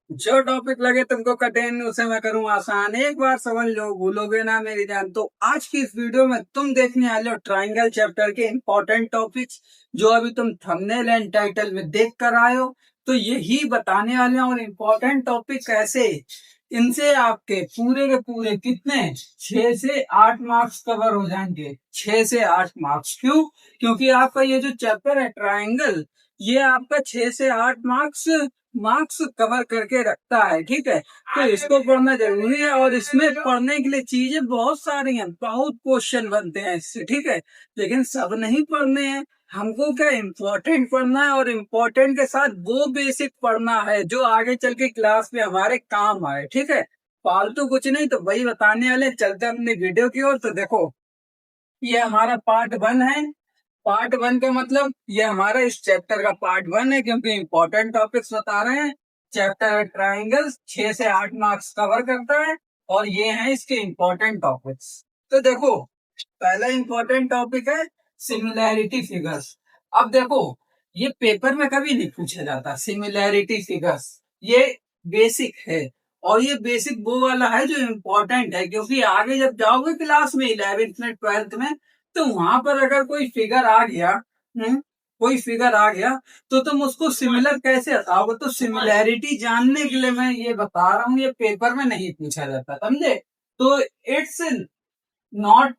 जो टॉपिक लगे तुमको कठिन उसे मैं करूँ आसान, एक बार समझ लो भूलोगे ना मेरी जान। तो आज की इस वीडियो में तुम देखने वाले हो ट्राइंगल चैप्टर के इंपॉर्टेंट टॉपिक्स, जो अभी तुम थंबनेल एंड टाइटल में देख कर आए हो। तो यही बताने वाले हैं, और इम्पोर्टेंट टॉपिक कैसे इनसे आपके पूरे के पूरे कितने 6 से 8 मार्क्स कवर हो जाएंगे। 6 से 8 मार्क्स क्यों? क्योंकि आपका ये जो चैप्टर है ट्राइंगल, ये आपका 6 से 8 मार्क्स मार्क्स कवर करके रखता है। ठीक है, तो इसको पढ़ना जरूरी है, और इसमें पढ़ने के लिए चीजें बहुत सारी हैं, बहुत क्वेश्चन बनते हैं इससे। ठीक है, लेकिन सब नहीं पढ़ने हैं। हमको क्या इम्पोर्टेंट पढ़ना है, और इम्पोर्टेंट के साथ वो बेसिक पढ़ना है जो आगे चल के क्लास में हमारे काम आए। ठीक है, फालतू कुछ नहीं। तो वही बताने वाले, चलते हैं अपनी वीडियो की ओर। तो देखो, ये हमारा पार्ट 1 है। पार्ट 1 का मतलब ये हमारा इस चैप्टर का पार्ट 1 है, क्योंकि इंपॉर्टेंट टॉपिक्स बता रहे हैं। चैप्टर ट्राइंगल्स 6 से 8 मार्क्स कवर करता है, और ये है इसके इंपॉर्टेंट टॉपिक्स। तो देखो, पहला इंपॉर्टेंट टॉपिक है सिमिलैरिटी फिगर्स। अब देखो, ये पेपर में कभी नहीं पूछा जाता सिमिलैरिटी फिगर्स। ये बेसिक है, और ये बेसिक वो वाला है जो इम्पोर्टेंट है, क्योंकि आगे जब जाओगे क्लास में 11th में 12th में, तो वहां पर अगर कोई फिगर आ गया, कोई फिगर आ गया, तो तुम उसको सिमिलर कैसे हटाओगे। तो सिमिलैरिटी जानने के लिए मैं ये बता रहा हूँ, ये पेपर में नहीं पूछा जाता, समझे। तो इट्स नॉट,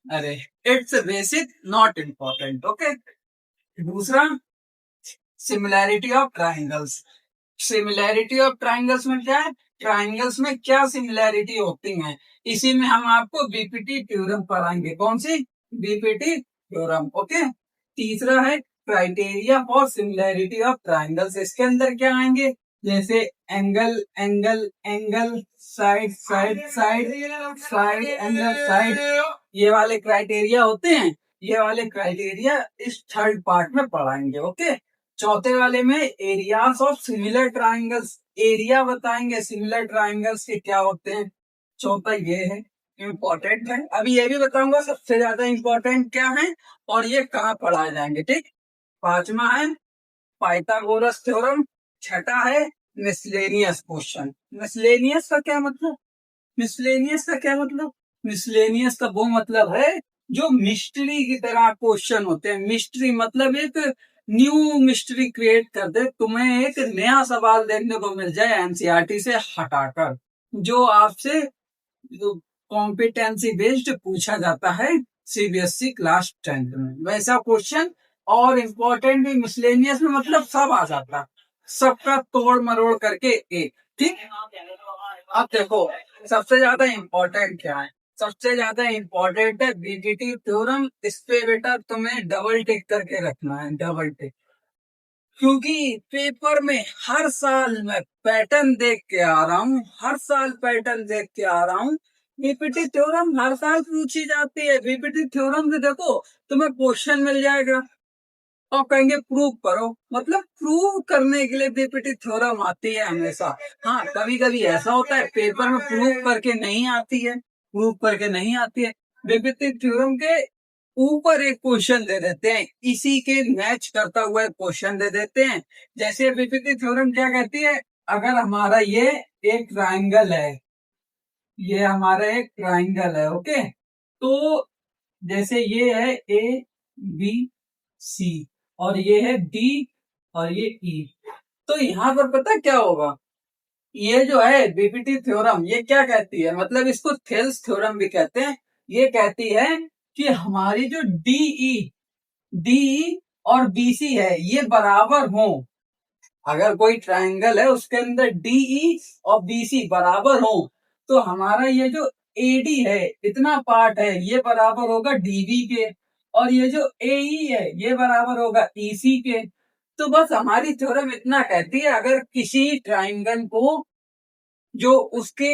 अरे, it's basic not important. Okay. दूसरा, similarity of triangles. Similarity of triangles में क्या है, ट्राइंगल्स में क्या सिमिलैरिटी होती है, इसी में हम आपको बीपीटी थ्योरम पढ़ाएंगे। कौन सी? BPT theorem. ओके। तीसरा है criteria for similarity of triangles. इसके अंदर क्या आएंगे, जैसे angle angle angle, side side side, side angle side, ये वाले क्राइटेरिया होते हैं। ये वाले क्राइटेरिया इस थर्ड पार्ट में पढ़ाएंगे। ओके। चौथे वाले में areas of similar triangles, area बताएंगे सिमिलर ट्राइंगल्स के क्या होते हैं। चौथा ये है, इम्पोर्टेंट है। अभी ये भी बताऊंगा सबसे ज्यादा इम्पोर्टेंट क्या है, और ये कहाँ पढ़ाए जाएंगे। ठीक। पांचवा है पाइथागोरस थ्योरम। छठा है मिसलेनियस क्वेश्चन। मिसलेनियस का क्या मतलब? मिसलेनियस का क्या मतलब? मिसलेनियस का वो मतलब है जो मिस्ट्री की तरह क्वेश्चन होते हैं। मिस्ट्री मतलब एक न्यू मिस्ट्री क्रिएट कर दे, तुम्हें एक नया सवाल देखने को मिल जाए एनसीईआरटी से हटाकर, जो आपसे कॉम्पिटेंसी बेस्ड पूछा जाता है सीबीएसई क्लास 10th में, वैसा क्वेश्चन। और इम्पोर्टेंट भी मिसलेनियस में मतलब सब आ जाता, सबका तोड़ मरोड़ करके एक। ठीक। अब देखो, सबसे ज्यादा इम्पोर्टेंट क्या है। सबसे ज्यादा इम्पोर्टेंट है बीजीटी थ्योरम। इस पे बेटा तुम्हें डबल टिक करके रखना है, डबल टिक। क्योंकि पेपर में हर साल मैं पैटर्न देख के आ रहा हूँ, हर साल पैटर्न देख के आ रहा हूँ। बीपीटी थ्योरम हर साल पूछी जाती है। बीपीटी थ्योरम से देखो, तुम्हें क्वेश्चन मिल जाएगा और कहेंगे प्रूव करो, मतलब प्रूव करने के लिए बीपीटी थ्योरम आती है हमेशा। हाँ, कभी कभी ऐसा होता है पेपर में प्रूव करके नहीं आती है, प्रूव करके नहीं आती है। बीपीटी थ्योरम के ऊपर एक क्वेश्चन दे देते हैं, इसी के मैच करता हुआ एक क्वेश्चन दे देते हैं। जैसे बीपीटी थ्योरम क्या कहती है, अगर हमारा ये एक ट्राइंगल है, ये हमारा एक ट्राइंगल है। ओके। तो जैसे ये है ए बी सी, और ये है डी, और ये ई। तो यहाँ पर पता क्या होगा, ये जो है बीपीटी थ्योरम, ये क्या कहती है, मतलब इसको थेल्स थ्योरम भी कहते हैं। ये कहती है कि हमारी जो डी और बीसी है ये बराबर हो। अगर कोई ट्राइंगल है उसके अंदर डीई और बीसी बराबर हो, तो हमारा ये जो एडी है, इतना पार्ट है, ये बराबर होगा डीबी के, और ये जो एई है ये बराबर होगा ईसी के। तो बस हमारी थ्योरम इतना कहती है, अगर किसी ट्राइंगल को, जो उसके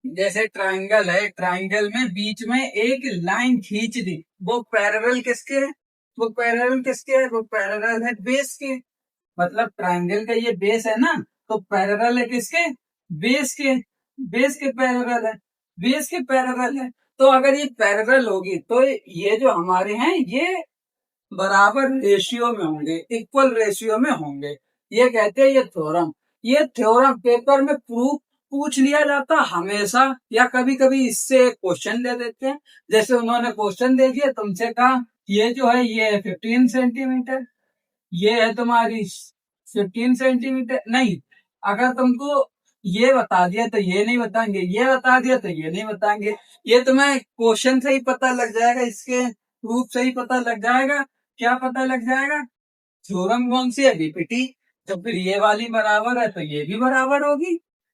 जैसे ट्राइंगल है, ट्राइंगल में बीच में एक लाइन खींच दी, वो पैरेलल किसके है, वो पैरेलल किसके है, वो पैरेलल है बेस के। मतलब ट्राइंगल का ये बेस है ना, तो पैरेलल है किसके, बेस के। बेस के पैरेलल है, बेस के पैरेलल है। तो अगर ये पैरेलल होगी तो ये जो हमारे हैं ये बराबर रेशियो में होंगे, इक्वल रेशियो में होंगे, ये कहते हैं ये थ्योरम। ये थ्योरम पेपर में प्रूफ पूछ लिया जाता हमेशा, या कभी कभी इससे क्वेश्चन दे देते हैं। जैसे उन्होंने क्वेश्चन दे दिया, तुमसे कहा ये जो है ये 15 सेंटीमीटर, ये है तुम्हारी 15 सेंटीमीटर। नहीं, अगर तुमको ये बता दिया तो ये नहीं बताएंगे, ये बता दिया तो ये नहीं बताएंगे। ये तुम्हें क्वेश्चन से ही पता लग जाएगा, इसके प्रूफ से ही पता लग जाएगा। क्या पता लग जाएगा? थ्योरम कौन सी है? बीपीटी। तो फिर ये वाली बराबर है तो ये भी बराबर होगी,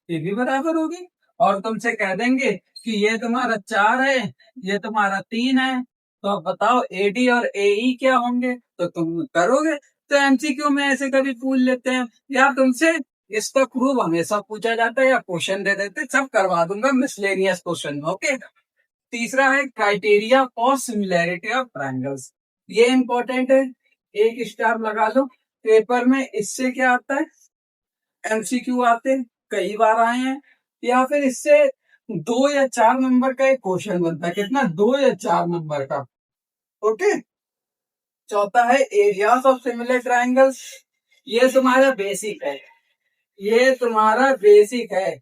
ये भी बराबर होगी। और तुमसे कह देंगे कि ये तुम्हारा 4 है, ये तुम्हारा 3 है, तो अब बताओ एडी और एई क्या होंगे? तो तुम करोगे। तो एमसीक्यू में ऐसे कभी पूछ लेते हैं, या तुमसे इसका प्रूफ हमेशा पूछा जाता है, या क्वेश्चन दे देते, सब करवा दूंगा मिसलेनियस क्वेश्चन। ओके। तीसरा है criteria for similarity of triangles. ये इंपॉर्टेंट है, एक स्टार लगा लो। पेपर में इससे क्या आता है? एमसीक्यू आते हैं, कई बार आए हैं। या फिर इससे 2 या 4 नंबर का एक क्वेश्चन बनता है। कितना? 2 या 4 नंबर का। ओके। चौथा है एरियाज ऑफ सिमिलर ट्रायंगल्स। ये तुम्हारा बेसिक है, ये तुम्हारा बेसिक है,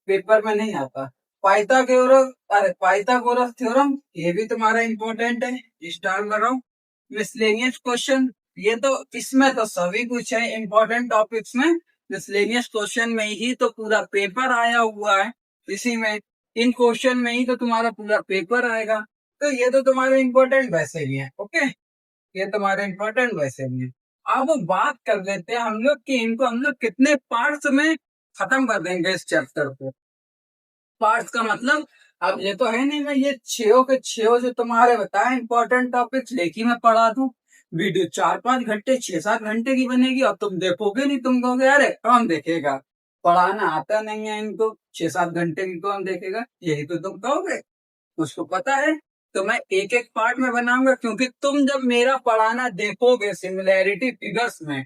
पेपर में नहीं आता। पाइथागोरस, अरे पाइथागोरस थ्योरम, ये भी तुम्हारा इंपॉर्टेंट है, स्टार लगाओ। मिसलेनियस क्वेश्चन, ये तो इसमें तो सभी कुछ है इंपॉर्टेंट टॉपिक्स में। मिसलेनियस क्वेश्चन में ही तो पूरा पेपर आया हुआ है, इसी में, इन क्वेश्चन में ही तो तुम्हारा पूरा पेपर आएगा। तो ये तो तुम्हारे इंपॉर्टेंट वैसे ही है। ओके, ये तुम्हारे इंपॉर्टेंट वैसे ही है। अब बात कर लेते हैं हम लोग कि इनको हम लोग कितने पार्ट्स में खत्म कर देंगे इस चैप्टर को। पार्ट्स का मतलब, अब ये तो है नहीं मैं ये 6 के 6 जो तुम्हारे बताए इंपॉर्टेंट टॉपिक्स लेके मैं पढ़ा दूं। वीडियो 4-5 घंटे 6-7 घंटे की बनेगी और तुम देखोगे नहीं, तुम कहोगे अरे कौन देखेगा, पढ़ाना आता नहीं है इनको, 6-7 घंटे की कौन देखेगा, यही तो तुम कहोगे। उसको पता है। तो मैं एक एक पार्ट में बनाऊंगा, क्योंकि तुम जब मेरा पढ़ाना देखोगे सिमिलैरिटी फिगर्स में,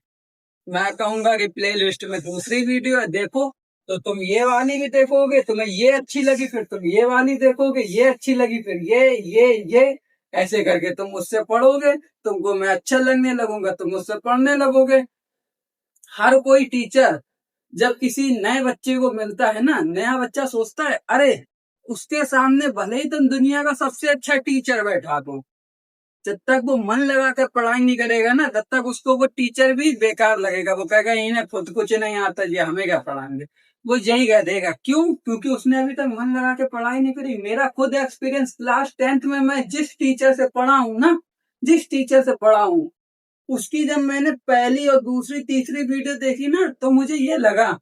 मैं कहूंगा कि प्ले लिस्ट में दूसरी वीडियो है देखो, तो तुम ये वाली भी देखोगे, तुम्हें ये अच्छी लगी, फिर तुम ये वाली देखोगे, ये अच्छी लगी, फिर ये ऐसे करके तुम मुझसे पढ़ोगे, तुमको मैं अच्छा लगने लगूंगा, तुम मुझसे पढ़ने लगोगे। हर कोई टीचर जब किसी नए बच्चे को मिलता है ना, नया बच्चा सोचता है अरे उसके सामने भले ही तुम दुनिया का सबसे अच्छा टीचर बैठा दो, जब तक वो मन लगा कर पढ़ाई नहीं करेगा ना, तब तक उसको वो टीचर भी बेकार लगेगा। वो कहेगा इन्हें खुद कुछ नहीं आता, ये हमें क्या पढ़ाएंगे। वो यही कह देगा, क्यों? क्योंकि उसने अभी तक मन लगा के पढ़ाई नहीं करी। मेरा खुद एक्सपीरियंस, क्लास 10th में मैं जिस टीचर से पढ़ा हूँ ना, जिस टीचर से पढ़ा हूँ, उसकी जब मैंने पहली और दूसरी तीसरी वीडियो देखी ना, तो मुझे ये लगा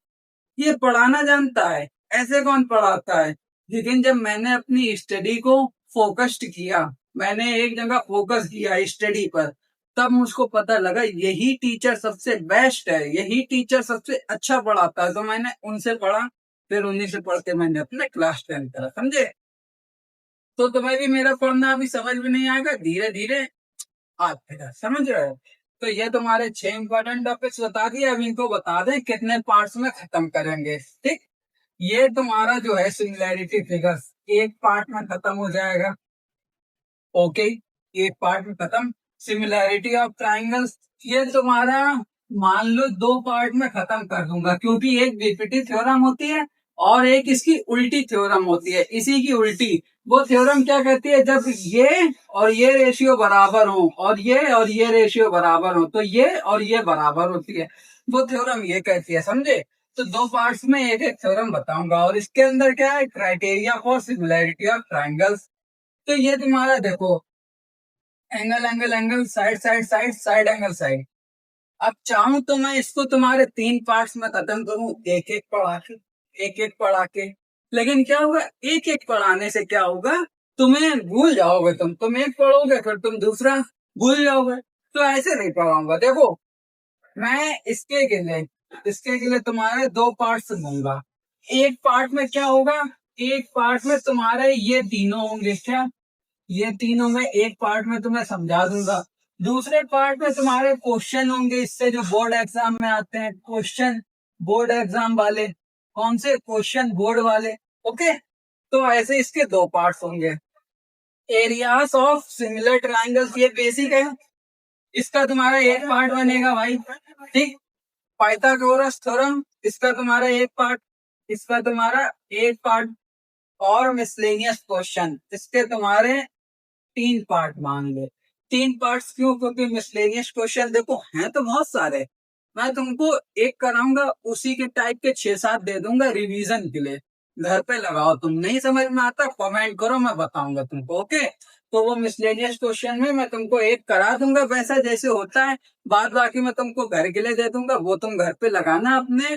ये पढ़ाना जानता है, ऐसे कौन पढ़ाता है। लेकिन जब मैंने अपनी स्टडी को फोकस्ड किया, मैंने एक जगह फोकस किया स्टडी पर, तब मुझको पता लगा यही टीचर सबसे बेस्ट है, यही टीचर सबसे अच्छा पढ़ाता है। तो मैंने उनसे पढ़ा, फिर उन्हीं से पढ़ के मैंने अपने क्लास 10 करा, समझे। तो तुम्हें भी मेरा पढ़ना अभी समझ में नहीं आएगा, धीरे धीरे आएगा, समझ रहे हो। तो ये तुम्हारे 6 इंपॉर्टेंट टॉपिक्स बता दिए, अब इनको बता दें कितने पार्ट्स में खत्म करेंगे। ठीक, ये तुम्हारा जो है सिमिलैरिटी फिगर्स एक पार्ट में खत्म हो जाएगा। ओके, एक पार्ट में खत्म। सिमिलैरिटी ऑफ ट्राइंगल्स, ये तुम्हारा मान लो 2 पार्ट में खत्म कर दूंगा, क्योंकि एक बीपीटी थ्योरम होती है और एक इसकी उल्टी थ्योरम होती है, इसी की उल्टी। वो थ्योरम क्या कहती है? जब ये और ये रेशियो बराबर हो, और ये रेशियो बराबर हो, तो ये और ये बराबर होती है, वो थ्योरम ये कहती है, समझे। तो 2 पार्ट्स में एक एक थ्योरम बताऊंगा, और इसके अंदर क्या है? Criteria for similarity of triangles. तो ये तुम्हारा देखो, angle angle angle, side side side, side angle side. अब चाहूं तो मैं इसको तुम्हारे 3 पार्ट्स में खत्म करूं, एक एक पढ़ा के, एक एक पढ़ा के। लेकिन क्या होगा, एक एक पढ़ाने से क्या होगा, तुम्हें भूल जाओगे, तुम एक पढ़ोगे फिर तुम दूसरा भूल जाओगे। तो ऐसे नहीं पढ़ाऊंगा। देखो, मैं इसके लिए तुम्हारे 2 पार्ट्स दूंगा। एक पार्ट में क्या होगा, एक पार्ट में तुम्हारे ये तीनों होंगे, क्या ये तीनों में एक पार्ट में तुम्हें समझा दूंगा। दूसरे पार्ट में तुम्हारे क्वेश्चन होंगे, इससे जो बोर्ड एग्जाम में आते हैं क्वेश्चन, बोर्ड एग्जाम वाले। कौन से क्वेश्चन? बोर्ड वाले। ओके, तो ऐसे इसके 2 पार्ट्स होंगे। एरियाज ऑफ सिमिलर ट्राइंगल्स, ये बेसिक है, इसका तुम्हारा एक पार्ट बनेगा भाई। ठीक, पाइथागोरस थ्योरम, इसका तुम्हारा एक पार्ट, इसका तुम्हारा एक पार्ट और मिसलेनियस क्वेश्चन, इसके तुम्हारे 3 पार्ट मान ले। 3 पार्ट्स क्यों? क्योंकि मिसलेनियस क्वेश्चन देखो हैं तो बहुत सारे, मैं तुमको एक कराऊंगा उसी के टाइप के 6-7 दे दूंगा रिवीजन के लिए, घर पे लगाओ। तुम नहीं समझ में आता कमेंट करो, मैं बताऊंगा तुमको। ओके, तो वो मिसलेनियस क्वेश्चन में मैं तुमको एक करा दूंगा वैसा जैसे होता है, बाद बाकी मैं तुमको घर के लिए दे दूंगा, वो तुम घर पे लगाना अपने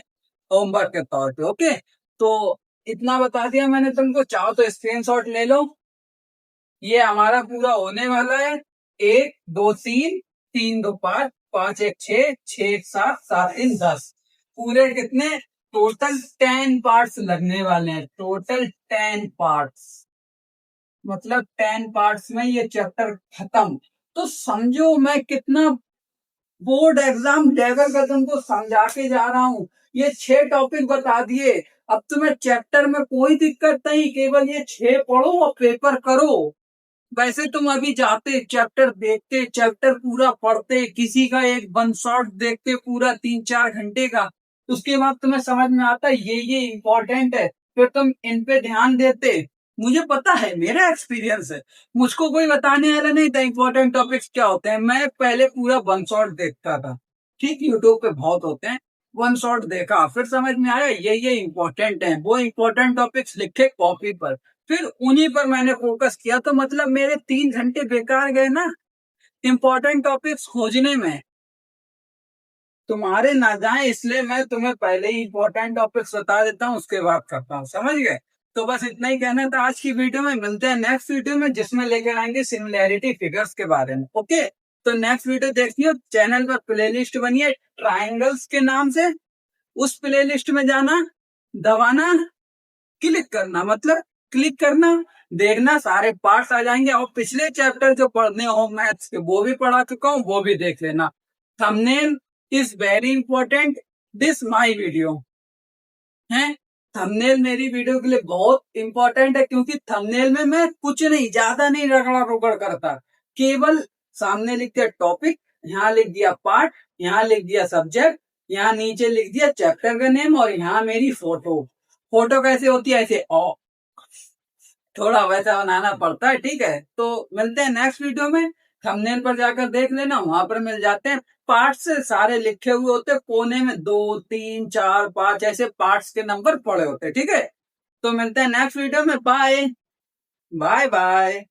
होमवर्क के तौर पे। ओके, तो इतना बता दिया मैंने तुमको, चाहो तो स्क्रीनशॉट ले लो। ये हमारा पूरा होने वाला है 1 2 3, 3 2 5, 5 1 6, 6 1 7, 7 3 10, पूरे कितने टोटल 10 पार्ट्स लगने वाले हैं। टोटल 10 पार्ट्स, मतलब 10 पार्ट्स में ये चैप्टर खत्म। तो समझो मैं कितना बोर्ड एग्जाम लेवल का तुमको समझा के जा रहा हूँ। ये 6 टॉपिक बता दिए, अब तुम्हें चैप्टर में कोई दिक्कत नहीं, केवल ये 6 पढ़ो और पेपर करो। वैसे तुम अभी जाते चैप्टर देखते, चैप्टर पूरा पढ़ते, किसी का एक वन शॉट देखते पूरा 3-4 घंटे का, उसके बाद तुम्हें समझ में आता ये इम्पोर्टेंट है, फिर तुम इन पे ध्यान देते। मुझे पता है, मेरा एक्सपीरियंस है, मुझको कोई बताने वाला नहीं था इम्पोर्टेंट टॉपिक्स क्या होते हैं। मैं पहले पूरा वन शॉट देखता था, ठीक, यूट्यूब पे बहुत होते हैं, वन शॉट देखा, फिर समझ में आया ये इम्पोर्टेंट है, वो इम्पोर्टेंट टॉपिक्स लिखे कॉपी पर, फिर उन्हीं पर मैंने फोकस किया। तो मतलब मेरे 3 घंटे बेकार गए ना इंपॉर्टेंट टॉपिक्स खोजने में, तुम्हारे ना जाए इसलिए मैं तुम्हें पहले ही इंपॉर्टेंट टॉपिक्स बता देता हूँ, उसके बाद करता हूँ, समझ गए? तो बस इतना ही कहना था आज की वीडियो में। मिलते हैं नेक्स्ट वीडियो में जिसमें लेकर आएंगे सिमिलैरिटी फिगर्स के बारे में। ओके, तो नेक्स्ट वीडियो देखिए, चैनल पर प्लेलिस्ट बनी है ट्राइंगल्स के नाम से, उस प्लेलिस्ट में जाना, दबाना, क्लिक करना, मतलब क्लिक करना, देखना सारे पार्ट्स आ जाएंगे। और पिछले चैप्टर जो पढ़ने हो मैथ्स के वो भी पढ़ा चुका हूँ, वो भी देख लेना। Thumbnail is very important this my video है। थंबनेल मेरी वीडियो के लिए बहुत इंपॉर्टेंट है, क्योंकि थंबनेल में मैं कुछ नहीं, ज्यादा नहीं रगड़ा रुगड़ करता, केवल सामने लिख दिया टॉपिक, यहाँ लिख दिया पार्ट, यहाँ लिख दिया सब्जेक्ट, यहाँ नीचे लिख दिया चैप्टर का नेम, और यहाँ मेरी फोटो। फोटो कैसे होती है? ऐसे थोड़ा वैसा बनाना पड़ता है, ठीक है। तो मिलते हैं नेक्स्ट वीडियो में, थंबनेल पर जाकर देख लेना, वहां पर मिल जाते हैं पार्ट्स से सारे लिखे हुए होते, कोने में 2 3 4 5 ऐसे पार्ट्स के नंबर पड़े होते, ठीक है। तो मिलते हैं नेक्स्ट वीडियो में, बाय बाय बाय।